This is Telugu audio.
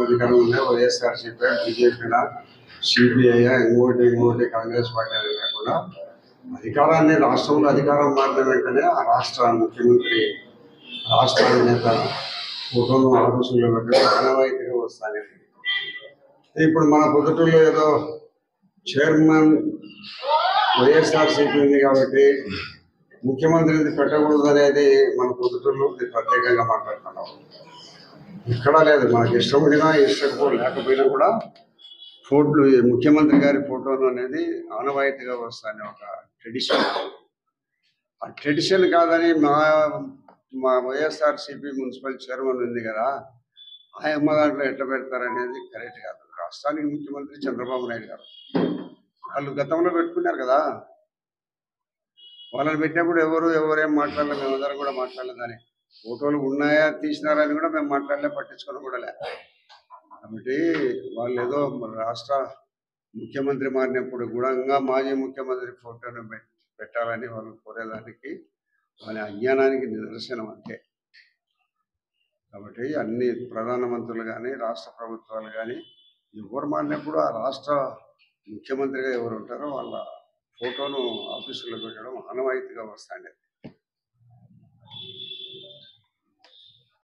అధికారం ఉన్నాయి. వైఎస్ఆర్సీపీ, బీజేపీ, సిపిఐ, ఇంకోటి కాంగ్రెస్ పార్టీ అని కాకుండా అధికారాన్ని రాష్ట్రంలో అధికారం మారిన వెంటనే ఆ రాష్ట్ర ముఖ్యమంత్రి రాష్ట్ర నేత ఫోటోను ఆఫీసుల్లో పెట్టడం ఆనవాయితీగా వస్తాయి. ఇప్పుడు మన పొద్దుటూరులో ఏదో చైర్మన్ వైఎస్ఆర్సీపీ ఉంది కాబట్టి ముఖ్యమంత్రిని పెట్టకూడదు అనేది మన పొద్దుటూరులో ప్రత్యేకంగా మాట్లాడుతున్నాం. ఇక్కడ లేదు, మనకి ఇష్టం ఉన్నా ఇష్టం లేకపోయినా కూడా ఫోటో ముఖ్యమంత్రి గారి ఫోటోలు అనేది ఆనవాయితీగా వస్తాయని ఒక ట్రెడిషన్. ఆ ట్రెడిషన్ కాదని మా వైఎస్ఆర్సీపీ మున్సిపల్ చైర్మన్ ఉంది కదా, ఆ అమ్మ దాంట్లో ఎట్లా పెడతారనేది కరెక్ట్ కాదు. రాష్ట్రానికి ముఖ్యమంత్రి చంద్రబాబు నాయుడు గారు, వాళ్ళు గతంలో పెట్టుకున్నారు కదా, వాళ్ళని పెట్టినప్పుడు ఎవరేం మాట్లాడలేదు, మేమందరం కూడా మాట్లాడలేదని. ఫోటోలు ఉన్నాయా తీసినారని కూడా మేము మాట్లాడలే, పట్టించుకొని కూడా లే. కాబట్టి వాళ్ళు ఏదో రాష్ట్ర ముఖ్యమంత్రి మారినప్పుడు కూడా ఇంకా మాజీ ముఖ్యమంత్రి ఫోటోను పెట్టాలని వాళ్ళు కోరేదానికి వాళ్ళ అజ్ఞానానికి నిదర్శనం అంతే. కాబట్టి అన్ని ప్రధానమంత్రులు కానీ రాష్ట్ర ప్రభుత్వాలు కానీ ఎవరు మారినప్పుడు ఆ రాష్ట్ర ముఖ్యమంత్రిగా ఎవరు ఉంటారో వాళ్ళ ఫోటోను ఆఫీసులో పెట్టడం ఆనవాయితీగా వస్తాండేది.